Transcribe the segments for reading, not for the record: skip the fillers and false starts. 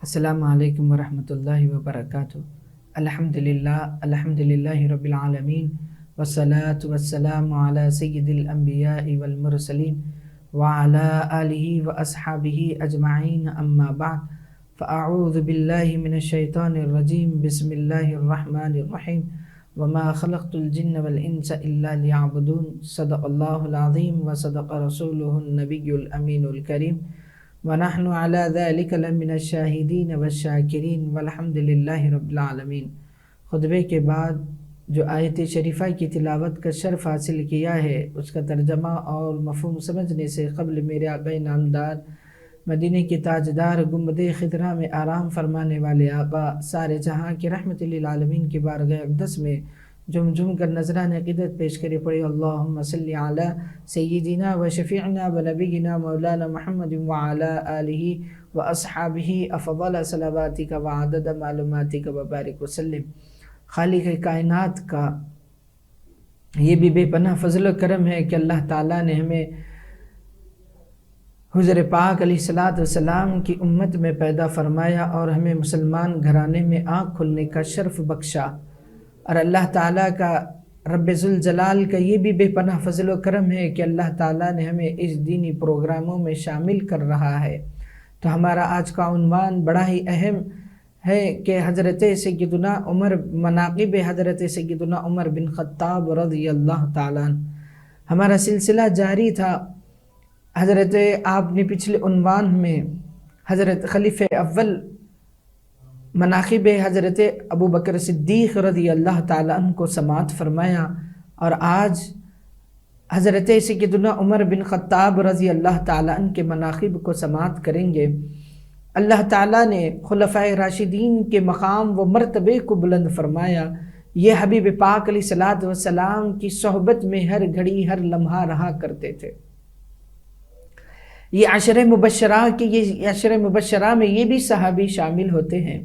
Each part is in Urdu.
السلام علیکم ورحمۃ اللہ وبرکاتہ۔ الحمدللہ رب العالمین والصلاة والسلام علی سید الانبیاء والمرسلین وعلی آلہ واصحابہ اجمعین، اما بعد فاعوذ باللہ من الشیطان الرجیم، بسم اللہ الرحمن الرحیم، وما خلقت الجن والانس الا لیعبدون، صدق اللہ العظیم وصدق رسولہ النبی الامین الکریم، وَنَحْنُ عَلَى ذَلِكَ لَمِنَ الشَّاهِدِينَ وَالشَّاكِرِينَ وَالْحَمْدُ لِلَّهِ رَبِّ الْعَالَمِينَ۔ خطبے کے بعد جو آیت شریفہ کی تلاوت کا شرف حاصل کیا ہے، اس کا ترجمہ اور مفہوم سمجھنے سے قبل میرے آقا نامدار، مدینہ کی تاجدار، گنبد خضرا میں آرام فرمانے والے آقا، سارے جہاں کی رحمت للعالمین کی بارگاہ اقدس میں جھم جھم کر نذران عقیدت پیش کرے پڑے، اللہم صلی علی سیدنا و شفیعنا و نبینا مولانا محمد وعلی آلہ و اصحابہ افضل صلواتک و عدد معلوماتک و بارک وسلم۔ خالق کائنات کا یہ بھی بے پناہ فضل و کرم ہے کہ اللہ تعالیٰ نے ہمیں حضور پاک علیہ الصلوۃ والسلام کی امت میں پیدا فرمایا اور ہمیں مسلمان گھرانے میں آنکھ کھلنے کا شرف بخشا، اور اللہ تعالیٰ کا، رب ذوالجلال کا یہ بھی بے پناہ فضل و کرم ہے کہ اللہ تعالیٰ نے ہمیں اس دینی پروگراموں میں شامل کر رہا ہے۔ تو ہمارا آج کا عنوان بڑا ہی اہم ہے کہ حضرت سیدنا عمر، مناقب حضرت سیدنا عمر بن خطاب رضی اللہ تعالیٰ عنہ۔ ہمارا سلسلہ جاری تھا، حضرت آپ نے پچھلے عنوان میں حضرت خلیفہ اول مناقب حضرت ابو بکر صدیق رضی اللہ تعالیٰ عنہ کو سماعت فرمایا، اور آج حضرت سیدنا عمر بن خطاب رضی اللہ تعالیٰ عنہ کے مناقب کو سماعت کریں گے۔ اللہ تعالیٰ نے خلفائے راشدین کے مقام و مرتبے کو بلند فرمایا، یہ حبیب پاک علیہ الصلوۃ والسلام کی صحبت میں ہر گھڑی ہر لمحہ رہا کرتے تھے۔ یہ عشر مبشرہ میں یہ بھی صحابی شامل ہوتے ہیں۔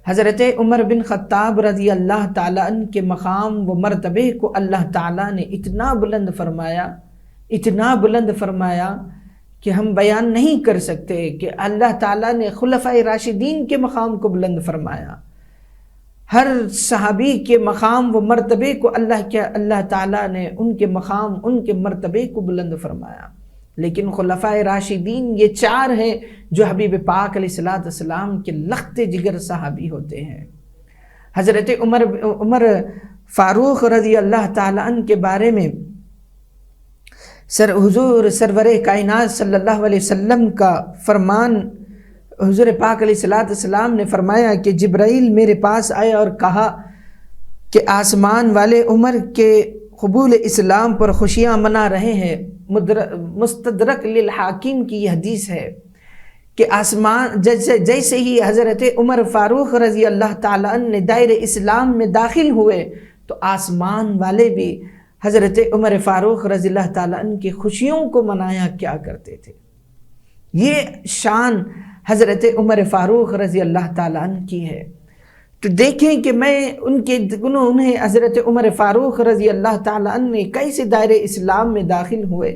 حضرت عمر بن خطاب رضی اللہ تعالیٰ عنہ کے مقام و مرتبے کو اللہ تعالیٰ نے اتنا بلند فرمایا کہ ہم بیان نہیں کر سکتے کہ اللہ تعالیٰ نے خلفائے راشدین کے مقام کو بلند فرمایا، ہر صحابی کے مقام و مرتبے کو اللہ تعالیٰ نے ان کے مقام، ان کے مرتبے کو بلند فرمایا، لیکن خلفائے راشدین یہ چار ہیں جو حبیب پاک علیہ الصلوۃ والسلام کے لخت جگر صحابی ہوتے ہیں۔ حضرت عمر فاروق رضی اللہ تعالیٰ عنہ کے بارے میں حضور سرور کائنات صلی اللہ علیہ وسلم کا فرمان، حضور پاک علیہ الصلوۃ والسلام نے فرمایا کہ جبرائیل میرے پاس آئے اور کہا کہ آسمان والے عمر کے قبول اسلام پر خوشیاں منا رہے ہیں۔ مستدرک للحاکم کی یہ حدیث ہے کہ آسمان جیسے ہی حضرت عمر فاروق رضی اللہ تعالیٰ عنہ نے دائرہ اسلام میں داخل ہوئے تو آسمان والے بھی حضرت عمر فاروق رضی اللہ تعالیٰ عنہ کی خوشیوں کو منایا کیا کرتے تھے۔ یہ شان حضرت عمر فاروق رضی اللہ تعالیٰ عنہ کی ہے۔ تو دیکھیں کہ انہیں حضرت عمر فاروق رضی اللہ تعالیٰ عنہ نے کیسے دائرہ اسلام میں داخل ہوئے۔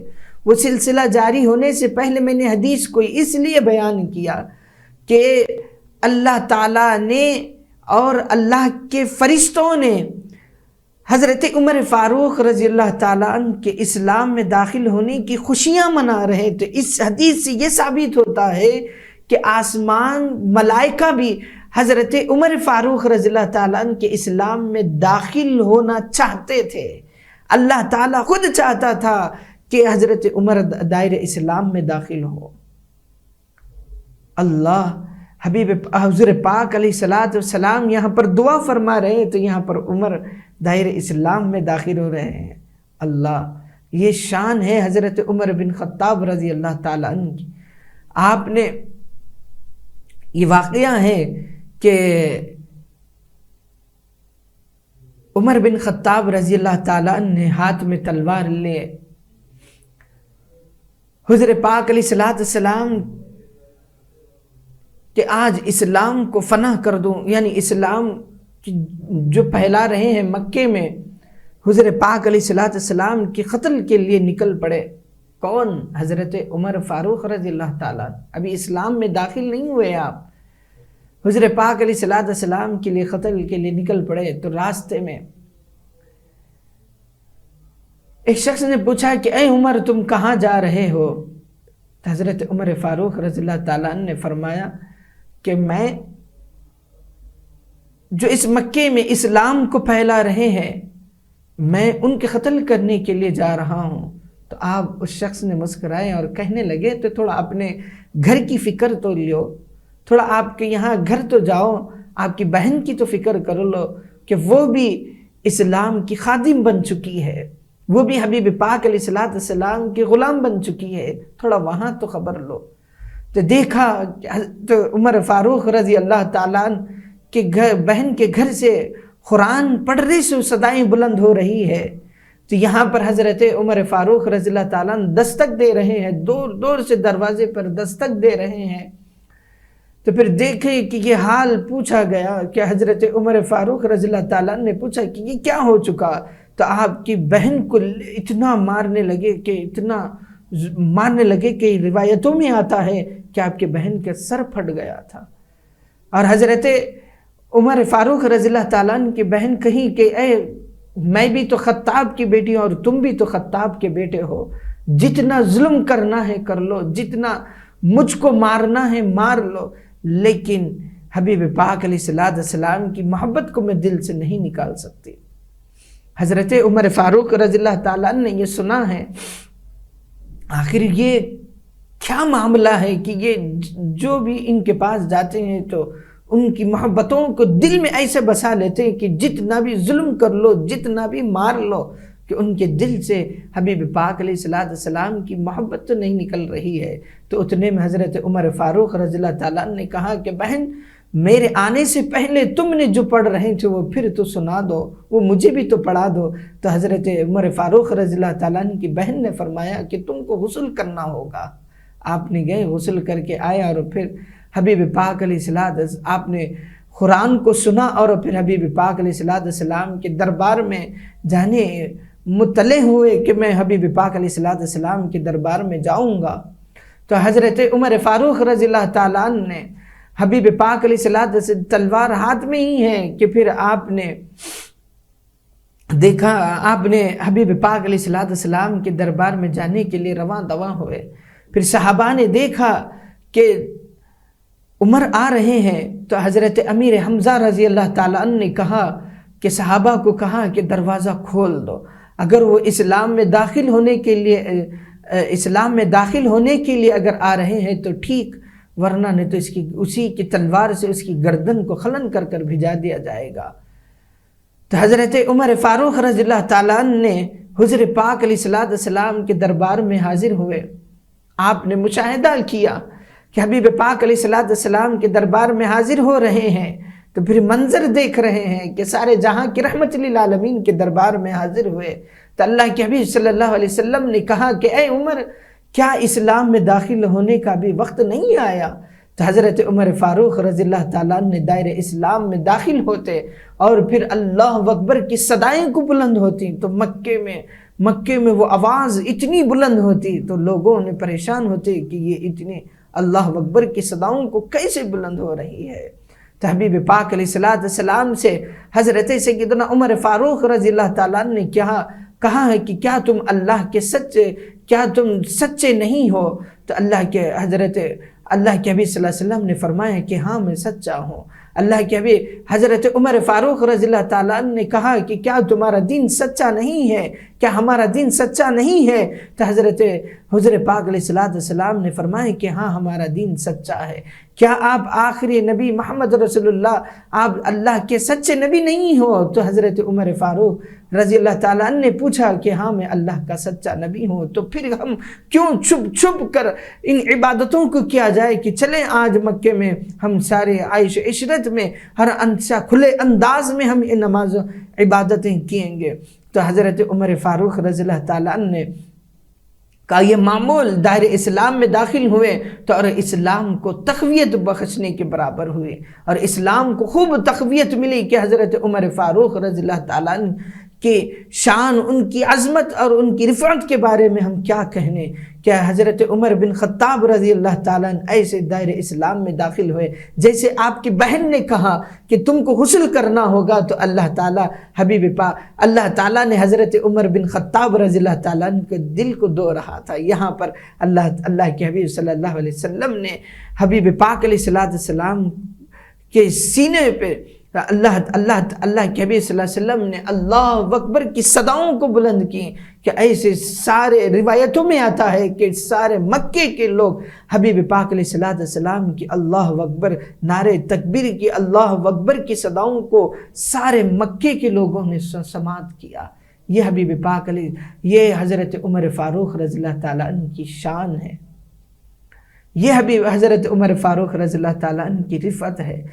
وہ سلسلہ جاری ہونے سے پہلے میں نے حدیث کو اس لیے بیان کیا کہ اللہ تعالیٰ نے اور اللہ کے فرشتوں نے حضرت عمر فاروق رضی اللہ تعالیٰ عنہ کے اسلام میں داخل ہونے کی خوشیاں منا رہے تھے۔ اس حدیث سے یہ ثابت ہوتا ہے کہ آسمان ملائکہ بھی حضرت عمر فاروق رضی اللہ تعالیٰ عنہ کے اسلام میں داخل ہونا چاہتے تھے۔ اللہ تعالیٰ خود چاہتا تھا کہ حضرت عمر دائرہ اسلام میں داخل ہو۔ اللہ حبیب حضور پاک علیہ الصلوۃ والسلام یہاں پر دعا فرما رہے ہیں تو یہاں پر عمر دائرہ اسلام میں داخل ہو رہے ہیں۔ اللہ، یہ شان ہے حضرت عمر بن خطاب رضی اللہ تعالیٰ عنہ کی۔ آپ نے یہ واقعہ ہے کہ عمر بن خطاب رضی اللہ تعالیٰ عنہ نے ہاتھ میں تلوار لے حضور پاک علیہ الصلوۃ والسلام کہ آج اسلام کو فنا کر دوں، یعنی اسلام جو پھیلا رہے ہیں مکے میں، حضور پاک علیہ الصلوۃ والسلام کے قتل کے لیے نکل پڑے۔ کون؟ حضرت عمر فاروق رضی اللہ تعالیٰ ابھی اسلام میں داخل نہیں ہوئے آپ، حضور پاک علیہ السلام کے لیے قتل کے لیے نکل پڑے تو راستے میں ایک شخص نے پوچھا کہ اے عمر تم کہاں جا رہے ہو؟ تو حضرت عمر فاروق رضی اللہ تعالیٰ عنہ نے فرمایا کہ میں جو اس مکے میں اسلام کو پھیلا رہے ہیں میں ان کے قتل کرنے کے لیے جا رہا ہوں۔ تو آپ اس شخص نے مسکرائے اور کہنے لگے تو تھوڑا اپنے گھر کی فکر تو لو، تھوڑا آپ کے یہاں گھر تو جاؤ، آپ کی بہن کی تو فکر کر لو کہ وہ بھی اسلام کی خادم بن چکی ہے، وہ بھی حبیب پاک علیہ السلام کی غلام بن چکی ہے، تھوڑا وہاں تو خبر لو۔ تو دیکھا تو عمر فاروق رضی اللہ تعالیٰ عنہ کے بہن کے گھر سے قرآن پڑھنے سے صدائیں بلند ہو رہی ہے۔ تو یہاں پر حضرت عمر فاروق رضی اللہ تعالیٰ عنہ دستک دے رہے ہیں، دور دور سے دروازے پر دستک دے رہے ہیں۔ تو پھر دیکھے کہ یہ حال پوچھا گیا کہ حضرت عمر فاروق رضی اللہ تعالیٰ عنہ نے پوچھا کہ یہ کیا ہو چکا؟ تو آپ کی بہن کو اتنا مارنے لگے کہ روایتوں میں آتا ہے کہ آپ کی بہن کے سر پھٹ گیا تھا۔ اور حضرت عمر فاروق رضی اللہ تعالیٰ عنہ کی بہن کہیں کہ اے میں بھی تو خطاب کی بیٹی ہوں اور تم بھی تو خطاب کے بیٹے ہو، جتنا ظلم کرنا ہے کر لو، جتنا مجھ کو مارنا ہے مار لو، لیکن حبیب پاک علیہ السلام کی محبت کو میں دل سے نہیں نکال سکتی۔ حضرت عمر فاروق رضی اللہ تعالیٰ عنہ نے یہ سنا ہے، آخر یہ کیا معاملہ ہے کہ یہ جو بھی ان کے پاس جاتے ہیں تو ان کی محبتوں کو دل میں ایسے بسا لیتے ہیں کہ جتنا بھی ظلم کر لو، جتنا بھی مار لو، کہ ان کے دل سے حبیب پاک علیہ السلام کی محبت تو نہیں نکل رہی ہے۔ تو اتنے میں حضرت عمر فاروق رضی اللہ تعالیٰ عنہ نے کہا کہ بہن میرے آنے سے پہلے تم نے جو پڑھ رہے تھے وہ پھر تو سنا دو، وہ مجھے بھی تو پڑھا دو۔ تو حضرت عمر فاروق رضی اللہ تعالیٰ عنہ کی بہن نے فرمایا کہ تم کو غسل کرنا ہوگا۔ آپ نے گئے، غسل کر کے آیا اور پھر حبیب پاک علیہ آپ نے قرآن کو سنا اور پھر حبیب پاک علیہ السلام کے دربار میں جانے مطلع ہوئے کہ میں حبیب پاک علیہ السلام کے دربار میں جاؤں گا۔ تو حضرت عمر فاروق رضی اللہ تعالیٰ عنہ نے حبیب پاک علیہ السلام تلوار ہاتھ میں ہی ہے کہ پھر آپ نے دیکھا، آپ نے حبیب پاک علیہ السلام کے دربار میں جانے کے لیے رواں دواں ہوئے۔ پھر صحابہ نے دیکھا کہ عمر آ رہے ہیں تو حضرت امیر حمزہ رضی اللہ تعالیٰ عنہ نے کہا کہ صحابہ کو کہا کہ دروازہ کھول دو، اگر وہ اسلام میں داخل ہونے کے لیے اگر آ رہے ہیں تو ٹھیک، ورنہ نہیں تو اسی کی تلوار سے اس کی گردن کو خلن کر کر بھجا دیا جائے گا۔ تو حضرت عمر فاروق رضی اللہ تعالیٰ عنہ نے حضور پاک علیہ السلام کے دربار میں حاضر ہوئے۔ آپ نے مشاہدہ کیا کہ حبیب پاک علیہ السلام کے دربار میں حاضر ہو رہے ہیں، تو پھر منظر دیکھ رہے ہیں کہ سارے جہاں کی رحمت للعالمین کے دربار میں حاضر ہوئے۔ تو اللہ کے حبیب صلی اللہ علیہ وسلم نے کہا کہ اے عمر کیا اسلام میں داخل ہونے کا بھی وقت نہیں آیا؟ تو حضرت عمر فاروق رضی اللہ تعالیٰ نے دائرہ اسلام میں داخل ہوتے اور پھر اللہ اکبر کی صدائیں کو بلند ہوتی تو مکے میں وہ آواز اتنی بلند ہوتی تو لوگوں نے پریشان ہوتے کہ یہ اتنی اللہ اکبر کی صداؤں کو کیسے بلند ہو رہی ہے۔ تو حبیب پاک علیہ السلام سے حضرت سیدنا عمر فاروق رضی اللہ تعالیٰ نے کہا ہے کہ کیا تم سچے نہیں ہو؟ تو اللہ کے حبیب صلی اللہ علیہ وسلم نے فرمایا کہ ہاں میں سچا ہوں۔ اللہ کے حبیب حضرت عمر فاروق رضی اللہ تعالیٰ نے کہا کہ کیا تمہارا دین سچا نہیں ہے؟ کیا ہمارا دین سچا نہیں ہے؟ تو حضور پاک علیہ السلام نے فرمایا کہ ہاں ہمارا دین سچا ہے۔ کیا آپ آخری نبی محمد رسول اللہ آپ اللہ کے سچے نبی نہیں ہو؟ تو حضرت عمر فاروق رضی اللہ تعالیٰ نے پوچھا کہ ہاں میں اللہ کا سچا نبی ہوں۔ تو پھر ہم کیوں چھپ کر ان عبادتوں کو کیا جائے کہ چلیں آج مکے میں ہم سارے عیش عشرت میں ہر کھلے انداز میں ہم یہ نماز عبادتیں کییں گے۔ تو حضرت عمر فاروق رضی اللہ تعالیٰ نے کا یہ معمول دائر اسلام میں داخل ہوئے تو اور اسلام کو تقویت بخشنے کے برابر ہوئے، اور اسلام کو خوب تقویت ملی کہ حضرت عمر فاروق رضی اللہ تعالیٰ کی شان، ان کی عظمت اور ان کی رفعت کے بارے میں ہم کیا کہنے؟ کیا حضرت عمر بن خطاب رضی اللہ تعالیٰ عنہ ایسے دائر اسلام میں داخل ہوئے جیسے آپ کی بہن نے کہا کہ تم کو غسل کرنا ہوگا، تو اللہ تعالیٰ اللہ تعالیٰ نے حضرت عمر بن خطاب رضی اللہ تعالیٰ عنہ کے دل کو دھو رہا تھا۔ یہاں پر اللہ کے حبیب صلی اللہ علیہ وسلم نے حبیب پاک علیہ السلام کے سینے پہ اللہ کے حبیب صلی اللہ علیہ وسلم نے اللہ اکبر کی صداؤں کو بلند کی کہ ایسے سارے روایتوں میں آتا ہے کہ سارے مکے کے لوگ حبیب پاک علیہ السلام کی اللہ اکبر نعرے تکبیر کی اللہ اکبر کی صداؤں کو سارے مکے کے لوگوں نے سماعت کیا۔ یہ حبیب پاک علیہ، یہ حضرت عمر فاروق رضی اللہ تعالیٰ عنہ کی شان ہے، یہ حضرت عمر فاروق رضی اللہ تعالیٰ عنہ کی رفعت ہے۔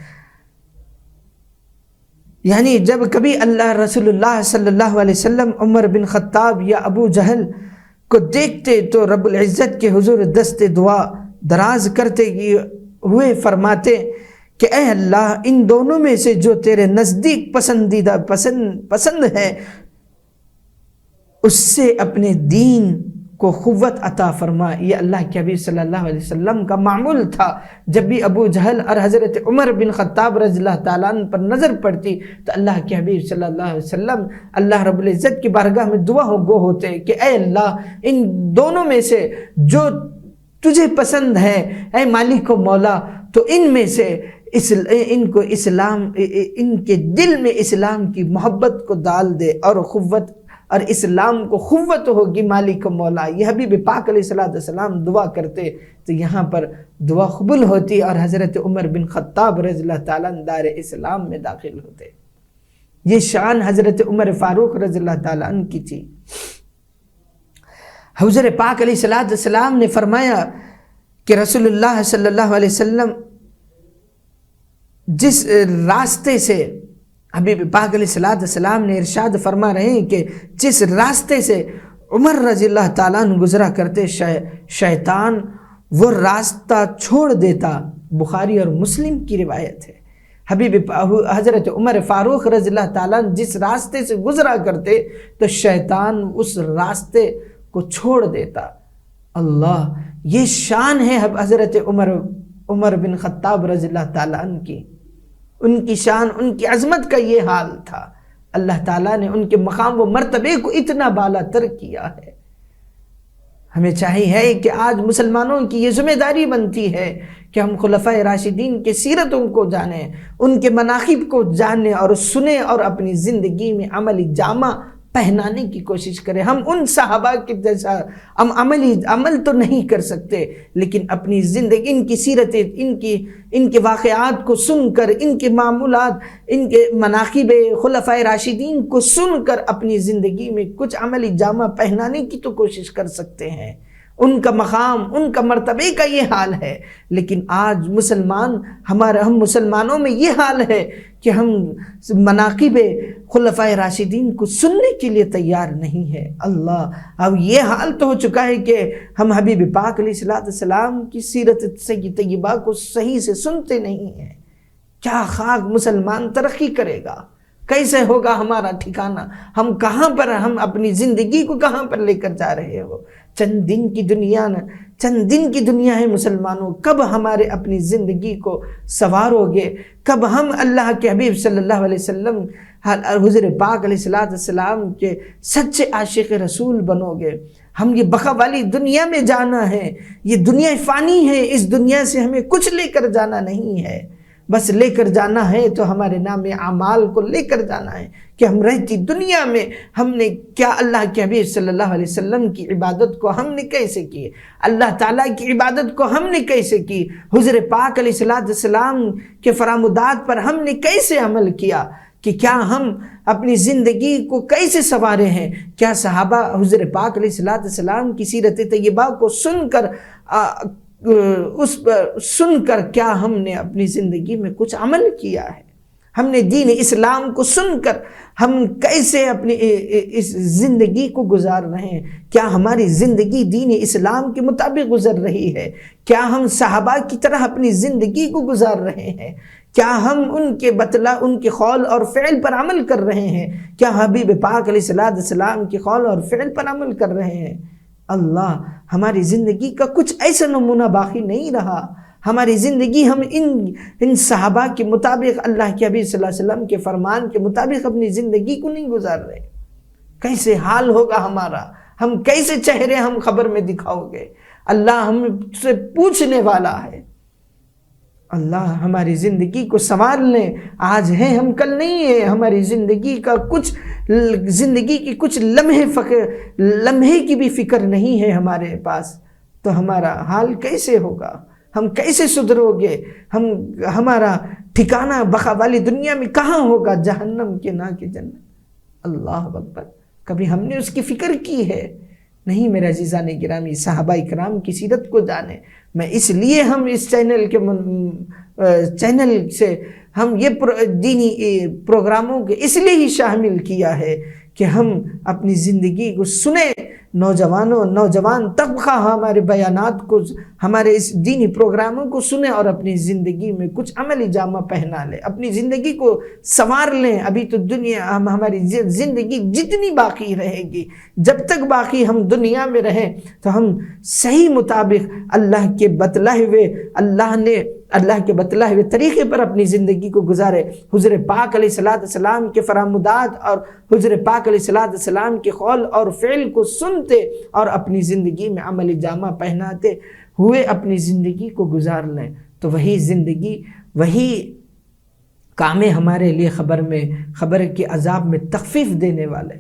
یعنی جب کبھی رسول اللہ صلی اللہ علیہ وسلم عمر بن خطاب یا ابو جہل کو دیکھتے تو رب العزت کے حضور دست دعا دراز کرتے ہوئے فرماتے کہ اے اللہ، ان دونوں میں سے جو تیرے نزدیک پسند ہے اس سے اپنے دین کو قوت عطا فرما۔ یہ اللہ کے حبیب صلی اللہ علیہ وسلم کا معمول تھا۔ جب بھی ابو جہل اور حضرت عمر بن خطاب رضی اللہ تعالیٰ عنہ پر نظر پڑتی تو اللہ کے حبیب صلی اللہ علیہ وسلم اللہ رب العزت کی بارگاہ میں دعا گو ہوتے کہ اے اللہ، ان دونوں میں سے جو تجھے پسند ہے اے مالک و مولا، تو ان میں سے ان کو اسلام، ان کے دل میں اسلام کی محبت کو ڈال دے اور قوت اور اسلام کو قوت ہوگی مالک و مولا۔ یہ حبیب پاک علیہ السلام دعا کرتے تو یہاں پر دعا قبول ہوتی اور حضرت عمر بن خطاب رضی اللہ تعالیٰ عنہ دار اسلام میں داخل ہوتے۔ یہ شان حضرت عمر فاروق رضی اللہ تعالیٰ عنہ کی تھی۔ حضور پاک علیہ السلام نے فرمایا کہ رسول اللہ صلی اللہ علیہ وسلم جس راستے سے حبیب پاک علیہ السلام نے ارشاد فرما رہے ہیں کہ جس راستے سے عمر رضی اللہ تعالیٰ عنہ گزرا کرتے شیطان وہ راستہ چھوڑ دیتا۔ بخاری اور مسلم کی روایت ہے۔ حضرت عمر فاروق رضی اللہ تعالیٰ عنہ جس راستے سے گزرا کرتے تو شیطان اس راستے کو چھوڑ دیتا۔ اللہ، یہ شان ہے حضرت عمر بن خطاب رضی اللہ تعالیٰ عنہ کی۔ ان کی شان، ان کی عظمت کا یہ حال تھا۔ اللہ تعالیٰ نے ان کے مقام و مرتبے کو اتنا بالا تر کیا ہے۔ ہمیں چاہیے کہ آج مسلمانوں کی یہ ذمہ داری بنتی ہے کہ ہم خلفائے راشدین کے سیرتوں کو جانیں، ان کے مناقب کو جانیں اور سنیں اور اپنی زندگی میں عملی جامہ پہنانے کی کوشش کریں۔ ہم ان صحابہ کے جیسا عمل تو نہیں کر سکتے، لیکن اپنی زندگی، ان کی سیرتیں، ان کے واقعات کو سن کر، ان کے معمولات، ان کے مناقب خلفائے راشدین کو سن کر اپنی زندگی میں کچھ عملی جامہ پہنانے کی تو کوشش کر سکتے ہیں۔ ان کا مقام، ان کا مرتبے کا یہ حال ہے۔ لیکن آج ہم مسلمانوں میں یہ حال ہے کہ ہم مناقب خلفائے راشدین کو سننے کے لیے تیار نہیں ہے۔ اللہ، اب یہ حال تو ہو چکا ہے کہ ہم حبیب پاک علیہ السلام کی سیرت طیبہ کو صحیح سے سنتے نہیں ہیں۔ کیا خاک مسلمان ترقی کرے گا؟ کیسے ہوگا ہمارا ٹھکانہ؟ ہم کہاں پر، ہم اپنی زندگی کو کہاں پر لے کر جا رہے ہو؟ چند دن کی دنیا ہے مسلمانوں۔ کب ہمارے اپنی زندگی کو سنوارو گے؟ کب ہم اللہ کے حبیب صلی اللہ علیہ وسلم، حضور پاک علیہ السلام کے سچے عاشق رسول بنو گے؟ ہم یہ بقا والی دنیا میں جانا ہے، یہ دنیا فانی ہے، اس دنیا سے ہمیں کچھ لے کر جانا نہیں ہے۔ بس لے کر جانا ہے تو ہمارے نام اعمال کو لے کر جانا ہے کہ ہم رہتی دنیا میں ہم نے کیا اللہ کے حبیب صلی اللہ علیہ وسلم کی عبادت کو ہم نے کیسے کی، اللہ تعالیٰ کی عبادت کو ہم نے کیسے کی، حضور پاک علیہ السلام کے فرمودات پر ہم نے کیسے عمل کیا، کہ کیا ہم اپنی زندگی کو کیسے سنوارے ہیں۔ کیا صحابہ حضور پاک علیہ السلام کی سیرت طیبہ کو سن کر کیا ہم نے اپنی زندگی میں کچھ عمل کیا ہے؟ ہم نے دین اسلام کو سن کر ہم کیسے اپنی اس زندگی کو گزار رہے ہیں؟ کیا ہماری زندگی دین اسلام کے مطابق گزر رہی ہے؟ کیا ہم صحابہ کی طرح اپنی زندگی کو گزار رہے ہیں؟ کیا ہم ان کے قول اور فعل پر عمل کر رہے ہیں؟ کیا حبیب پاک علیہ السلام کے قول اور فعل پر عمل کر رہے ہیں؟ اللہ، ہماری زندگی کا کچھ ایسا نمونہ باقی نہیں رہا۔ ہماری زندگی ہم ان صحابہ کے مطابق، اللہ کے حبیب صلی اللہ علیہ وسلم کے فرمان کے مطابق اپنی زندگی کو نہیں گزار رہے، کیسے حال ہوگا ہمارا؟ ہم کیسے چہرے ہم خبر میں دکھاؤ گے؟ اللہ ہم سے پوچھنے والا ہے۔ اللہ ہماری زندگی کو سنوار لیں، آج ہیں ہم کل نہیں ہیں، ہماری زندگی کی کچھ لمحے کی بھی فکر نہیں ہے ہمارے پاس، تو ہمارا حال کیسے ہوگا؟ ہم کیسے سدھرو گے؟ ہمارا ٹھکانہ بقا والی دنیا میں کہاں ہوگا؟ جہنم کے نہ کہ جنت۔ اللہ اکبر، کبھی ہم نے اس کی فکر کی ہے؟ نہیں میرے عزیزان گرامی، صحابہ کرام کی سیرت کو جانے۔ میں اس لیے ہم اس چینل سے ہم یہ دینی پروگراموں کے اس لیے ہی شامل کیا ہے کہ ہم اپنی زندگی کو سنیں، نوجوان طبقہ ہمارے بیانات کو، ہمارے اس دینی پروگراموں کو سنیں اور اپنی زندگی میں کچھ عملی جامہ پہنا لیں، اپنی زندگی کو سنوار لیں۔ ابھی تو ہماری زندگی جتنی باقی رہے گی، جب تک باقی ہم دنیا میں رہیں تو ہم صحیح مطابق اللہ کے بتلائے ہوئے طریقے پر اپنی زندگی کو گزارے، حضور پاک علیہ السلام کے فرمودات اور حضور پاک علیہ السلام کے قول اور فعل کو سنتے اور اپنی زندگی میں عملی جامہ پہناتے ہوئے اپنی زندگی کو گزار لیں، تو وہی زندگی، وہی کام ہمارے لیے خبر کے عذاب میں تخفیف دینے والے۔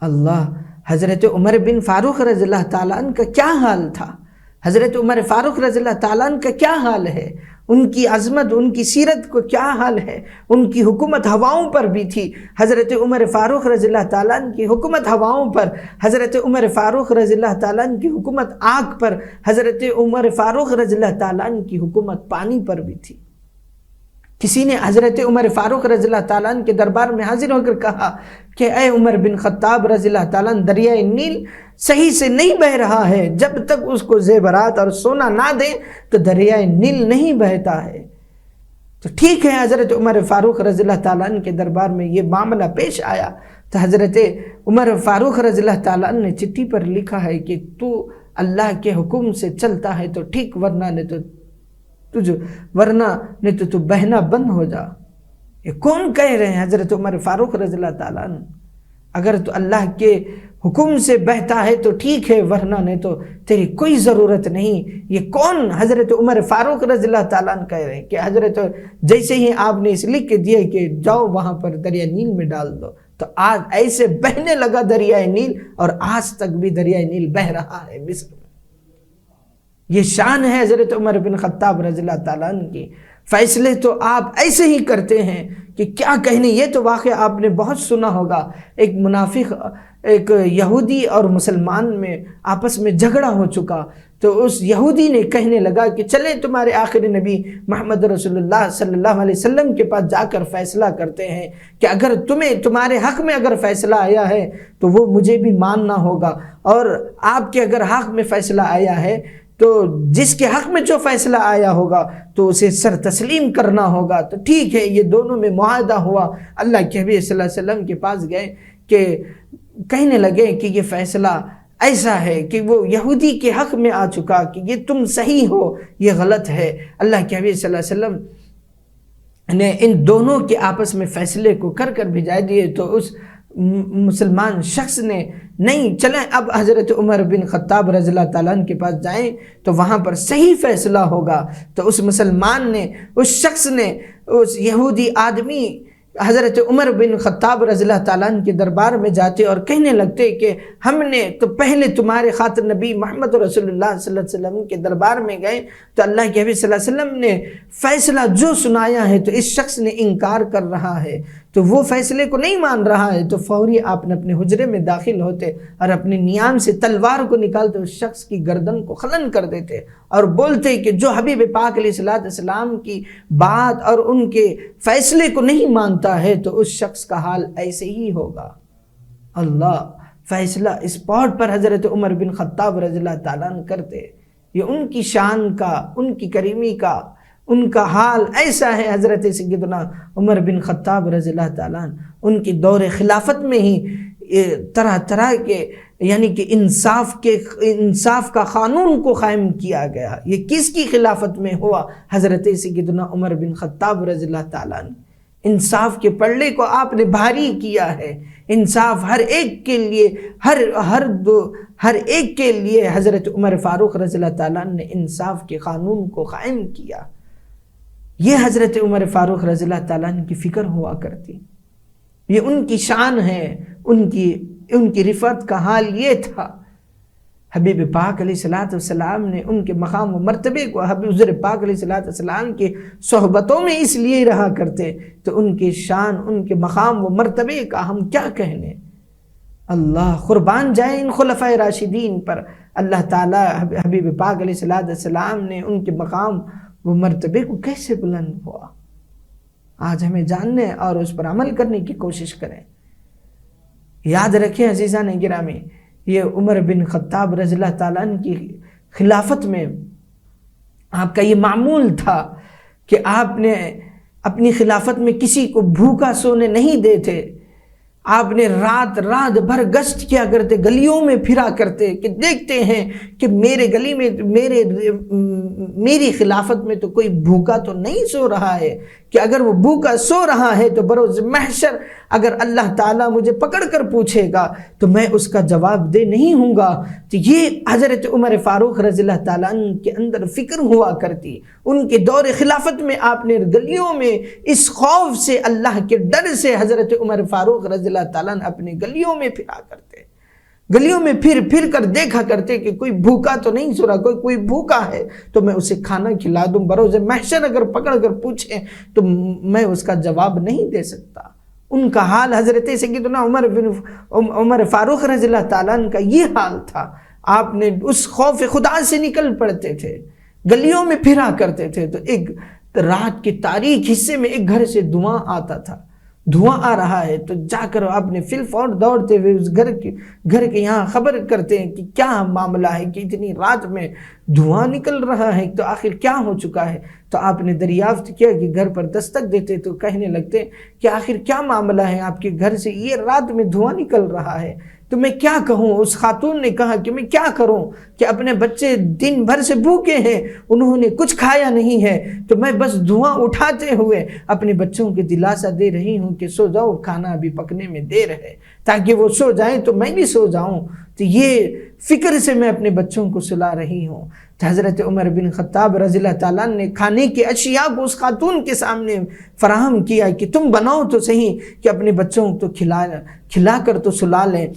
اللہ، حضرت عمر بن فاروق رضی اللہ تعالیٰ عنہ کا کیا حال تھا؟ حضرت عمر فاروق رضی اللہ تعالیٰ عنہ کا کیا حال ہے؟ ان کی عظمت، ان کی سیرت کو کیا حال ہے؟ ان کی حکومت ہواؤں پر بھی تھی۔ حضرت عمر فاروق رضی اللہ تعالیٰ عنہ کی حکومت ہواؤں پر، حضرت عمر فاروق رضی اللہ تعالیٰ عنہ کی حکومت آگ پر، حضرت عمر فاروق رضی اللہ تعالیٰ عنہ کی حکومت پانی پر بھی تھی۔ کسی نے حضرت عمر فاروق رضی اللہ تعالیٰ عنہ کے دربار میں حاضر ہو کر کہا کہ اے عمر بن خطاب رضی اللہ تعالیٰ عنہ، دریائے نیل صحیح سے نہیں بہہ رہا ہے، جب تک اس کو زیورات اور سونا نہ دیں تو دریائے نیل نہیں بہتا ہے۔ تو ٹھیک ہے، حضرت عمر فاروق رضی اللہ تعالیٰ عنہ کے دربار میں یہ معاملہ پیش آیا تو حضرت عمر فاروق رضی اللہ تعالیٰ عنہ نے چٹھی پر لکھا ہے کہ تو اللہ کے حکم سے چلتا ہے تو ٹھیک، ورنہ نہیں تو بہنا بند ہو جا۔ یہ کون کہہ رہے ہیں؟ حضرت عمر فاروق رضی اللہ تعالیٰ عنہ۔ اگر تو اللہ کے حکم سے بہتا ہے تو ٹھیک ہے، ورنہ نہیں تو تیری کوئی ضرورت نہیں۔ یہ کون حضرت عمر فاروق رضی اللہ تعالیٰ عنہ کہہ رہے ہیں کہ حضرت جیسے ہی آپ نے اس لکھ کے دیا کہ جاؤ وہاں پر دریا نیل میں ڈال دو، تو آج ایسے بہنے لگا دریائے نیل، اور آج تک بھی دریائے نیل بہہ رہا ہے مصر میں۔ یہ شان ہے حضرت عمر بن خطاب رضی اللہ تعالیٰ عنہ کی۔ فیصلے تو آپ ایسے ہی کرتے ہیں کہ کیا کہنے۔ یہ تو واقعہ آپ نے بہت سنا ہوگا، ایک منافق، ایک یہودی اور مسلمان میں آپس میں جھگڑا ہو چکا، تو اس یہودی نے کہنے لگا کہ چلیں تمہارے آخری نبی محمد رسول اللہ صلی اللہ علیہ وسلم کے پاس جا کر فیصلہ کرتے ہیں کہ اگر تمہارے حق میں اگر فیصلہ آیا ہے تو وہ مجھے بھی ماننا ہوگا، اور آپ کے اگر حق میں فیصلہ آیا ہے تو جس کے حق میں جو فیصلہ آیا ہوگا تو اسے سر تسلیم کرنا ہوگا۔ تو ٹھیک ہے، یہ دونوں میں معاہدہ ہوا۔ اللہ کے حبیب صلی اللہ علیہ وسلم کے پاس گئے کہ کہنے لگے کہ یہ فیصلہ ایسا ہے کہ وہ یہودی کے حق میں آ چکا کہ یہ تم صحیح ہو، یہ غلط ہے۔ اللہ کے حبیب صلی اللہ علیہ وسلم نے ان دونوں کے آپس میں فیصلے کو کر بھیجا دیے، تو اس مسلمان شخص نے نہیں، چلیں اب حضرت عمر بن خطاب رضی اللہ تعالیٰ عنہ کے پاس جائیں تو وہاں پر صحیح فیصلہ ہوگا۔ تو اس مسلمان نے، اس شخص نے، اس یہودی آدمی حضرت عمر بن خطاب رضی اللہ تعالیٰ عنہ کے دربار میں جاتے اور کہنے لگتے کہ ہم نے تو پہلے تمہارے خاطر نبی محمد رسول اللہ صلی اللہ علیہ وسلم کے دربار میں گئے تو اللہ کے حبیب صلی اللہ علیہ وسلم نے فیصلہ جو سنایا ہے تو اس شخص نے انکار کر رہا ہے، تو وہ فیصلے کو نہیں مان رہا ہے تو فوری آپ نے اپنے حجرے میں داخل ہوتے اور اپنے نیام سے تلوار کو نکالتے اس شخص کی گردن کو خلن کر دیتے اور بولتے کہ جو حبیب پاک علیہ السلام کی بات اور ان کے فیصلے کو نہیں مانتا ہے تو اس شخص کا حال ایسے ہی ہوگا۔ اللہ فیصلہ اسپاٹ پر حضرت عمر بن خطاب رضی اللہ تعالیٰ عنہ کرتے، یہ ان کی شان کا، ان کی کریمی کا، ان کا حال ایسا ہے۔ حضرت سیدنا عمر بن خطاب رضی اللہ تعالیٰ عنہ ان کی دور خلافت میں ہی طرح طرح کے یعنی کہ انصاف کا قانون کو قائم کیا گیا۔ یہ کس کی خلافت میں ہوا؟ حضرت سیدنا عمر بن خطاب رضی اللہ تعالیٰ عنہ۔ انصاف کے پلڑے کو آپ نے بھاری کیا ہے، انصاف ہر ایک کے لیے، ہر ایک کے لیے حضرت عمر فاروق رضی اللہ تعالیٰ عنہ نے انصاف کے قانون کو قائم کیا۔ یہ حضرت عمر فاروق رضی اللہ تعالیٰ عنہ کی فکر ہوا کرتی، یہ ان کی شان ہے، ان کی رفعت کا حال یہ تھا۔ حبیب پاک علیہ السلام نے ان کے مقام و مرتبے کو حضور پاک علیہ السلام کی صحبتوں میں اس لیے رہا کرتے تو ان کی شان، ان کے مقام و مرتبے کا ہم کیا کہنے۔ اللہ قربان جائے ان خلفائے راشدین پر۔ اللہ تعالیٰ حبیب پاک علیہ السلام نے ان کے مقام و مرتبے کو کیسے بلند ہوا، آج ہمیں جاننے اور اس پر عمل کرنے کی کوشش کریں۔ یاد رکھیں عزیزان گرامی، یہ عمر بن خطاب رضی اللہ تعالیٰ عنہ کی خلافت میں آپ کا یہ معمول تھا کہ آپ نے اپنی خلافت میں کسی کو بھوکا سونے نہیں دیتے۔ آپ نے رات بھر گشت کیا کرتے، گلیوں میں پھرا کرتے کہ دیکھتے ہیں کہ میرے گلی میں میری خلافت میں تو کوئی بھوکا تو نہیں سو رہا ہے، کہ اگر وہ بھوکا سو رہا ہے تو بروز محشر اگر اللہ تعالیٰ مجھے پکڑ کر پوچھے گا تو میں اس کا جواب دے نہیں ہوں گا۔ تو یہ حضرت عمر فاروق رضی اللہ تعالیٰ عنہ کے اندر فکر ہوا کرتی۔ ان کے دور خلافت میں آپ نے گلیوں میں اس خوف سے، اللہ کے ڈر سے حضرت عمر فاروق رضی اللہ تعالیٰ عنہ اپنی گلیوں میں پھرا کرتے، گلیوں میں پھر کر دیکھا کرتے کہ کوئی بھوکا تو نہیں سو رہا، کوئی بھوکا ہے تو میں اسے کھانا کھلا دوں، بروز محشر اگر پکڑ کر پوچھیں تو میں اس کا جواب نہیں دے سکتا۔ ان کا حال حضرت سیدنا عمر فاروق رضی اللہ تعالیٰ عنہ کا یہ حال تھا۔ آپ نے اس خوف خدا سے نکل پڑتے تھے، گلیوں میں پھرا کرتے تھے تو ایک رات کے تاریک حصے میں ایک گھر سے دھواں آتا تھا، دھواں آ رہا ہے تو جا کر اپنے فل فور دوڑتے ہوئے اس گھر کے یہاں خبر کرتے ہیں کہ کیا معاملہ ہے کہ اتنی رات میں دھواں نکل رہا ہے، تو آخر کیا ہو چکا ہے۔ تو آپ نے دریافت کیا کہ گھر پر دستک دیتے تو کہنے لگتے کہ آخر کیا معاملہ ہے، آپ کے گھر سے یہ رات میں دھواں نکل رہا ہے۔ تو میں کیا کہوں، اس خاتون نے کہا کہ میں کیا کروں کہ اپنے بچے دن بھر سے بھوکے ہیں، انہوں نے کچھ کھایا نہیں ہے، تو میں بس دھواں اٹھاتے ہوئے اپنے بچوں کے دلاسا دے رہی ہوں کہ سو جاؤ، کھانا ابھی پکنے میں دیر ہے، تاکہ وہ سو جائیں تو میں بھی سو جاؤں۔ تو یہ فکر سے میں اپنے بچوں کو سلا رہی ہوں۔ تو حضرت عمر بن خطاب رضی اللہ تعالیٰ نے کھانے کی اشیاء کو اس خاتون کے سامنے فراہم کیا کہ تم بناؤ تو صحیح کہ اپنے بچوں کو تو کھلا کر تو سلا لیں۔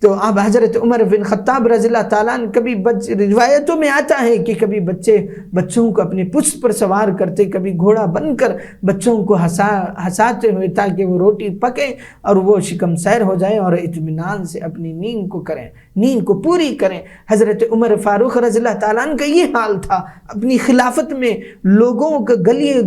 تو اب حضرت عمر بن خطاب رضی اللہ تعالیٰ نے کبھی روایتوں میں آتا ہے کہ کبھی بچوں کو اپنے پشت پر سوار کرتے، کبھی گھوڑا بن کر بچوں کو ہنساتے ہوئے تاکہ وہ روٹی پکے اور وہ شکم سیر ہو جائے اور اطمینان سے اپنی نیند کو پوری کریں۔ حضرت عمر فاروق رضی اللہ تعالیٰ عنہ کا یہ حال تھا، اپنی خلافت میں لوگوں کو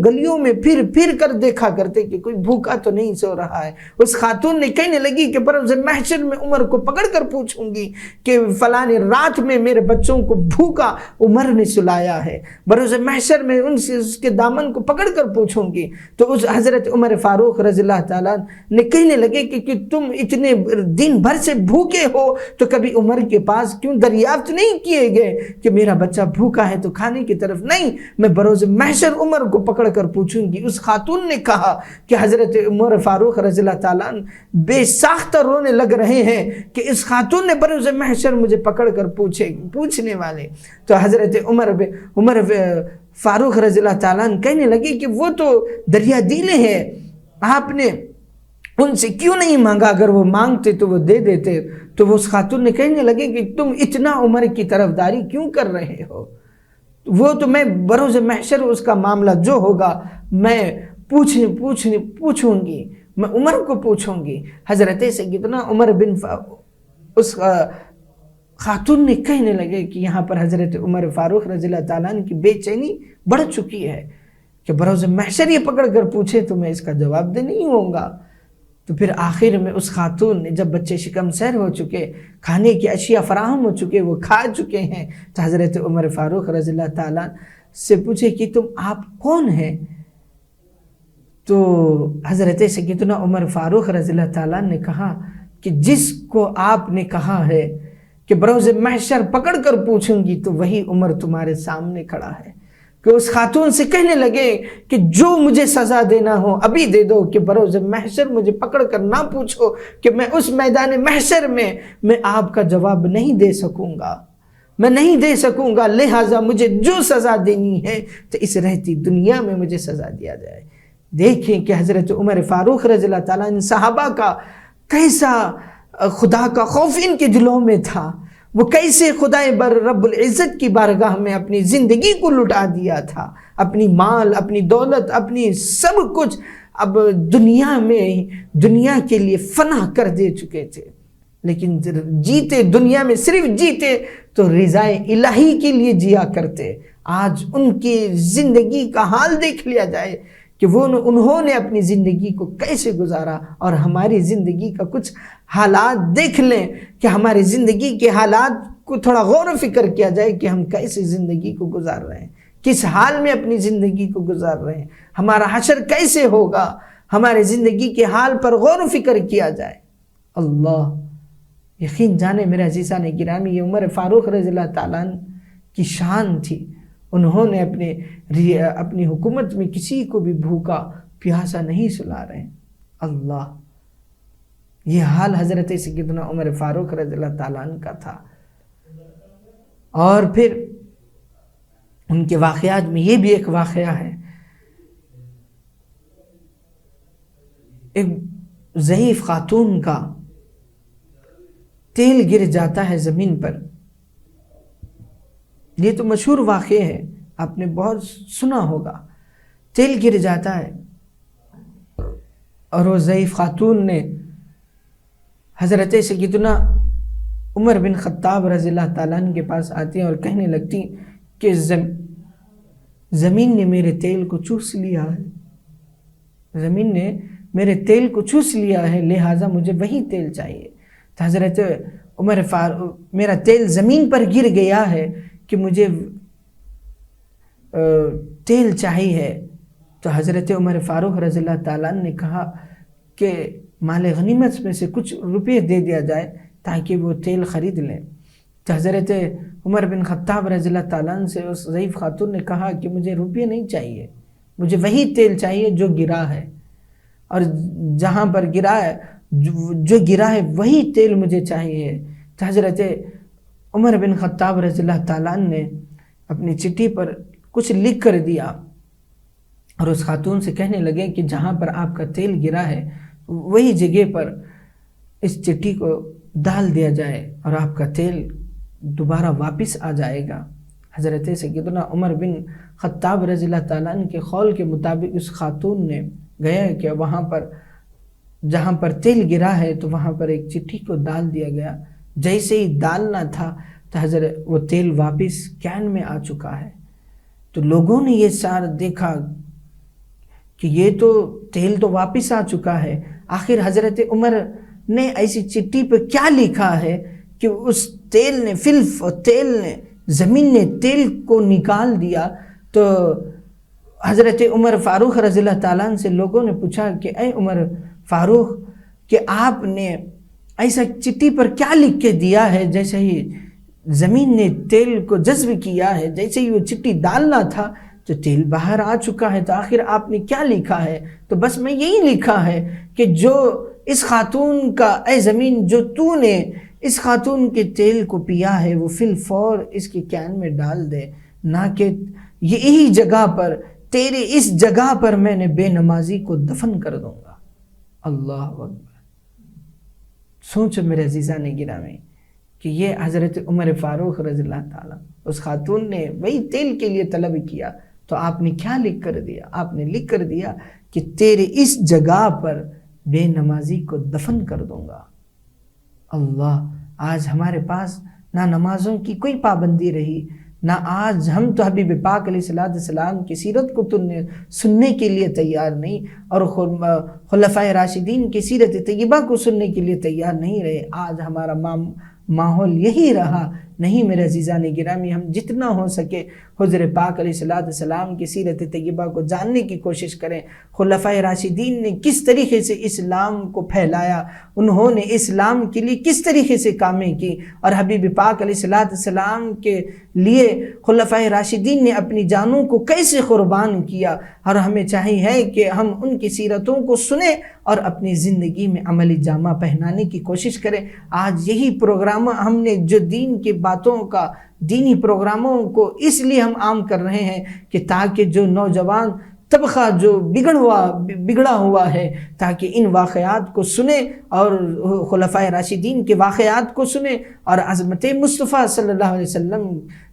گلیوں میں پھر کر دیکھا کرتے کہ کوئی بھوکا تو نہیں سو رہا ہے۔ اس خاتون نے کہنے لگی کہ بروز محشر میں عمر کو پکڑ کر پوچھوں گی کہ فلاں رات میں میرے بچوں کو بھوکا عمر نے سلایا ہے، بروز محشر میں ان سے اس کے دامن کو پکڑ کر پوچھوں گی۔ تو اس حضرت عمر فاروق رضی اللہ تعالیٰ نے کہنے لگے کہ تم اتنے دن بھر سے بھوکے ہو تو کبھی عمر کے پاس کیوں دریافت نہیں کیے گئے کہ میرا بچہ بھوکا ہے تو کھانے کی طرف نہیں، میں بروز محشر عمر کو پکڑ کر پوچھوں گی۔ اس خاتون نے کہا کہ حضرت عمر فاروق رضی اللہ تعالیٰ بے ساختہ رونے لگ رہے ہیں کہ اس خاتون نے بروز محشر مجھے پکڑ کر پوچھنے والے۔ تو حضرت عمر فاروق رضی اللہ تعالیٰ کہنے لگے کہ وہ تو دریا دلے ہیں، آپ نے ان سے کیوں نہیں مانگا، اگر وہ مانگتے تو وہ دے دیتے۔ تو وہ اس خاتون نے کہنے لگے کہ تم اتنا عمر کی طرفداری کیوں کر رہے ہو، وہ تو میں بروز محشر اس کا معاملہ جو ہوگا میں پوچھوں گی، میں عمر کو پوچھوں گی۔ حضرت سیدنا عمر بن اس خاتون نے کہنے لگے کہ یہاں پر حضرت عمر فاروق رضی اللہ تعالیٰ عنہ کی بے چینی بڑھ چکی ہے کہ بروز محشر یہ پکڑ کر پوچھے تو میں اس کا جواب دے نہیں ہوں گا۔ تو پھر آخر میں اس خاتون نے جب بچے شکم سیر ہو چکے، کھانے کی اشیاء فراہم ہو چکے، وہ کھا چکے ہیں، تو حضرت عمر فاروق رضی اللہ تعالیٰ سے پوچھے کہ تم آپ کون ہیں؟ تو حضرت سیدنا عمر فاروق رضی اللہ تعالیٰ نے کہا کہ جس کو آپ نے کہا ہے کہ بروز محشر پکڑ کر پوچھوں گی تو وہی عمر تمہارے سامنے کھڑا ہے۔ کہ اس خاتون سے کہنے لگے کہ جو مجھے سزا دینا ہو ابھی دے دو، کہ بروز محشر مجھے پکڑ کر نہ پوچھو کہ میں اس میدان محشر میں آپ کا جواب نہیں دے سکوں گا، میں نہیں دے سکوں گا، لہٰذا مجھے جو سزا دینی ہے تو اس رہتی دنیا میں مجھے سزا دیا جائے۔ دیکھیں کہ حضرت عمر فاروق رضی اللہ تعالیٰ عنہ صحابہ کا کیسا خدا کا خوف ان کے دلوں میں تھا، وہ کیسے خدا بر رب العزت کی بارگاہ میں اپنی زندگی کو لٹا دیا تھا، اپنی مال، اپنی دولت، اپنی سب کچھ اب دنیا کے لیے فنا کر دے چکے تھے، لیکن جیتے دنیا میں صرف جیتے تو رضا الہی کے لیے جیا کرتے۔ آج ان کی زندگی کا حال دیکھ لیا جائے کہ انہوں نے اپنی زندگی کو کیسے گزارا، اور ہماری زندگی کا کچھ حالات دیکھ لیں کہ ہماری زندگی کے حالات کو تھوڑا غور و فکر کیا جائے کہ ہم کیسے زندگی کو گزار رہے ہیں، کس حال میں اپنی زندگی کو گزار رہے ہیں، ہمارا حشر کیسے ہوگا، ہمارے زندگی کے حال پر غور و فکر کیا جائے۔ اللہ یقین جانے میرے عزیزان گرامی، یہ عمر فاروق رضی اللہ تعالیٰ عنہ کی شان تھی۔ انہوں نے اپنی حکومت میں کسی کو بھی بھوکا پیاسا نہیں سلا رہے۔ اللہ، یہ حال حضرت سیدنا عمر فاروق رضی اللہ تعالیٰ عنہ کا تھا۔ اور پھر ان کے واقعات میں یہ بھی ایک واقعہ ہے، ایک ضعیف خاتون کا تیل گر جاتا ہے زمین پر۔ یہ تو مشہور واقعہ ہے، آپ نے بہت سنا ہوگا۔ تیل گر جاتا ہے اور وہ ضعیف خاتون نے حضرت سیدنا عمر بن خطاب رضی اللہ تعالیٰ عنہ کے پاس آتی ہیں اور کہنے لگتی کہ زمین نے میرے تیل کو چوس لیا ہے، زمین نے میرے تیل کو چوس لیا ہے، لہٰذا مجھے وہی تیل چاہیے۔ تو حضرت عمر فاروق، میرا تیل زمین پر گر گیا ہے کہ مجھے تیل چاہیے۔ تو حضرت عمر فاروق رضی اللہ تعالیٰ عنہ نے کہا کہ مال غنیمت میں سے کچھ روپے دے دیا جائے تاکہ وہ تیل خرید لیں۔ تو حضرت عمر بن خطاب رضی اللہ تعالیٰ عنہ سے اس ضعیف خاتون نے کہا کہ مجھے روپے نہیں چاہیے، مجھے وہی تیل چاہیے جو گرا ہے، اور جہاں پر گرا ہے، جو گرا ہے وہی تیل مجھے چاہیے۔ تو حضرت عمر بن خطاب رضی اللہ تعالیٰ عنہ نے اپنی چٹھی پر کچھ لکھ کر دیا اور اس خاتون سے کہنے لگے کہ جہاں پر آپ کا تیل گرا ہے وہی جگہ پر اس چٹھی کو ڈال دیا جائے اور آپ کا تیل دوبارہ واپس آ جائے گا۔ حضرت سیدنا عمر بن خطاب رضی اللہ تعالیٰ عنہ کے قول کے مطابق اس خاتون نے گیا کہ وہاں پر جہاں پر تیل گرا ہے تو وہاں پر ایک چٹھی کو ڈال دیا گیا۔ جیسے ہی ڈالنا تھا تو حضرت وہ تیل واپس کین میں آ چکا ہے۔ تو لوگوں نے یہ سارا دیکھا کہ یہ تو تیل تو واپس آ چکا ہے، آخر حضرت عمر نے ایسی چٹھی پہ کیا لکھا ہے کہ اس تیل نے زمین نے تیل کو نکال دیا۔ تو حضرت عمر فاروق رضی اللہ تعالیٰ عنہ سے لوگوں نے پوچھا کہ اے عمر فاروق، کہ آپ نے ایسا چٹھی پر کیا لکھ کے دیا ہے؟ جیسے ہی زمین نے تیل کو جذب کیا ہے، جیسے ہی وہ چٹھی ڈالنا تھا تو تیل باہر آ چکا ہے، تو آخر آپ نے کیا لکھا ہے؟ تو بس میں یہی لکھا ہے کہ جو اس خاتون کا، اے زمین جو تو نے اس خاتون کے تیل کو پیا ہے وہ فی الفور اس کے کین میں ڈال دے، نہ کہ یہی جگہ پر، تیرے اس جگہ پر میں نے بے نمازی کو دفن کر دوں گا۔ اللہ اکبر! سوچو میرے عزیزان گرامی کہ یہ حضرت عمر فاروق رضی اللہ تعالیٰ، اس خاتون نے وہی تیل کے لیے طلب کیا، تو آپ نے کیا لکھ کر دیا؟ آپ نے لکھ کر دیا کہ تیرے اس جگہ پر بے نمازی کو دفن کر دوں گا۔ اللہ، آج ہمارے پاس نہ نمازوں کی کوئی پابندی رہی، نہ آج ہم تو حبیب پاک علیہ السلام کی سیرت کو سننے کے لیے تیار نہیں، اور خلفائے راشدین کی سیرت طیبہ کو سننے کے لیے تیار نہیں رہے۔ آج ہمارا ماحول یہی رہا۔ نہیں میرے عزیزان گرامی، ہم جتنا ہو سکے حضور پاک علیہ السلام کی سیرت طیبہ کو جاننے کی کوشش کریں۔ خلفائے راشدین نے کس طریقے سے اسلام کو پھیلایا، انہوں نے اسلام کے لیے کس طریقے سے کامیں کی، اور حبیب پاک علیہ السلام کے لیے خلفائے راشدین نے اپنی جانوں کو کیسے قربان کیا۔ اور ہمیں چاہیے کہ ہم ان کی سیرتوں کو سنیں اور اپنی زندگی میں عملی جامہ پہنانے کی کوشش کریں۔ آج یہی پروگرام ہم نے جو دین کی باتوں کا، دینی پروگراموں کو اس لیے ہم عام کر رہے ہیں کہ تاکہ جو نوجوان طبقہ جو بگڑا ہوا ہے، تاکہ ان واقعات کو سنیں اور خلفائے راشدین کے واقعات کو سنیں اور عظمت مصطفیٰ صلی اللہ علیہ وسلم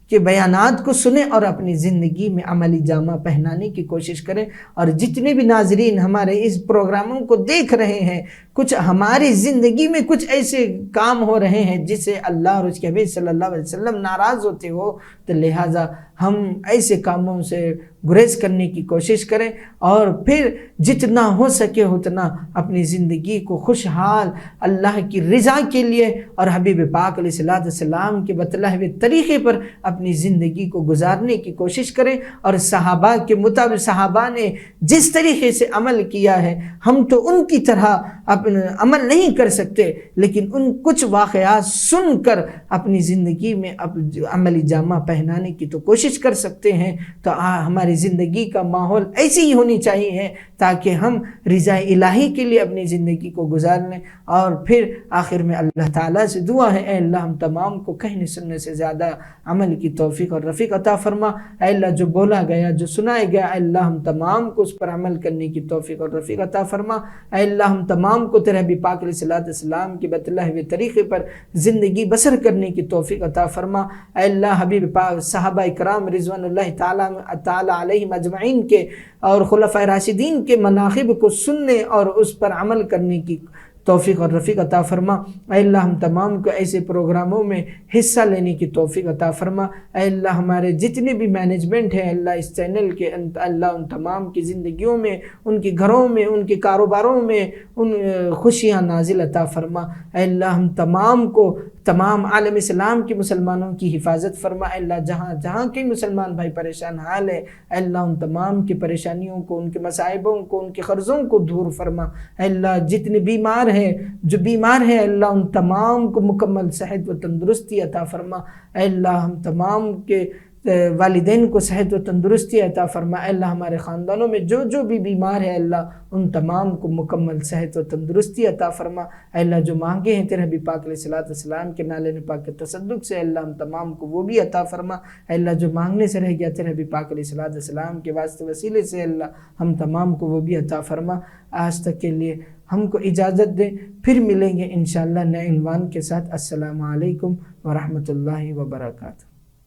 کے بیانات کو سنیں اور اپنی زندگی میں عملی جامہ پہنانے کی کوشش کریں۔ اور جتنے بھی ناظرین ہمارے اس پروگراموں کو دیکھ رہے ہیں، کچھ ہماری زندگی میں کچھ ایسے کام ہو رہے ہیں جس سے اللہ اور اس کے حبیب صلی اللہ علیہ وسلم ناراض ہوتے ہو، تو لہٰذا ہم ایسے کاموں سے گریز کرنے کی کوشش کریں، اور پھر جتنا ہو سکے اتنا اپنی زندگی کو خوشحال اللہ کی رضا کے لیے اور حبیب پاک علیہ السلام کے بتلائے ہوئے طریقے پر اپنی زندگی کو گزارنے کی کوشش کریں۔ اور صحابہ کے مطابق، صحابہ نے جس طریقے سے عمل کیا ہے، ہم تو ان کی طرح عمل نہیں کر سکتے، لیکن ان کچھ واقعات سن کر اپنی زندگی میں عملی جامہ پہنانے کی تو کوشش کر سکتے ہیں۔ تو ہماری زندگی کا ماحول ایسی ہی ہونی چاہیے تاکہ ہم رضا الہی کے لیے اپنی زندگی کو گزار لیں۔ اور پھر آخر میں اللہ تعالیٰ سے دعا ہے، اے اللہ ہم تمام کو کہنے سننے سے زیادہ عمل کی توفیق اور رفیق عطا فرما۔ اے اللہ جو بولا گیا، جو سنایا گیا، اے اللہ ہم تمام کو اس پر عمل کرنے کی توفیق اور رفیق عطا فرما۔ اے اللہ ہم تمام کو تیرے حبیب پاک علیہ السلام کے بتلائے ہوئے طریقے پر زندگی بسر کرنے کی توفیق عطا فرما۔ اے اللہ حبیب پاک صحابہ اکرام رضوان اللہ تعالی علیہم اجمعین کے اور خلفائے راشدین کے مناقب کو سننے اور اس پر عمل کرنے کی توفیق اور رفیق عطا فرما۔ اے اللہ ہم تمام کو ایسے پروگراموں میں حصہ لینے کی توفیق عطا فرما۔ اے اللہ ہمارے جتنے بھی مینجمنٹ ہیں اللہ اس چینل کے، اللہ ان تمام کی زندگیوں میں، ان کے گھروں میں، ان کے کاروباروں میں ان خوشیاں نازل عطا فرما۔ اے اللہ ہم تمام کو، تمام عالم اسلام کے مسلمانوں کی حفاظت فرما۔ اے اللہ جہاں جہاں کے مسلمان بھائی پریشان حال ہے، اے اللہ ان تمام کی پریشانیوں کو، ان کے مصائبوں کو، ان کے قرضوں کو دور فرما۔ اے اللہ جتنے بیمار ہیں، جو بیمار ہیں، اللہ ان تمام کو مکمل صحت و تندرستی عطا فرما۔ اے اللہ ہم تمام کے والدین کو صحت و تندرستی عطا فرما۔ اے اللہ ہمارے خاندانوں میں جو جو بھی بیمار ہے اللہ ان تمام کو مکمل صحت و تندرستی عطا فرما۔ اے اللہ جو مانگے ہیں تیرے حبیب پاک علیہ السلام کے نالے پاک کے تصدق سے، اللہ ہم تمام کو وہ بھی عطا فرما۔ اے اللہ جو مانگنے سے رہ گیا تیرے حبیب پاک علیہ السلام کے واسطے وسیلے سے، اللہ ہم تمام کو وہ بھی عطا فرما۔ آج تک کے لیے ہم کو اجازت دیں، پھر ملیں گے انشاءاللہ نئے عنوان کے ساتھ۔ السلام علیکم ورحمۃ اللہ وبرکاتہ۔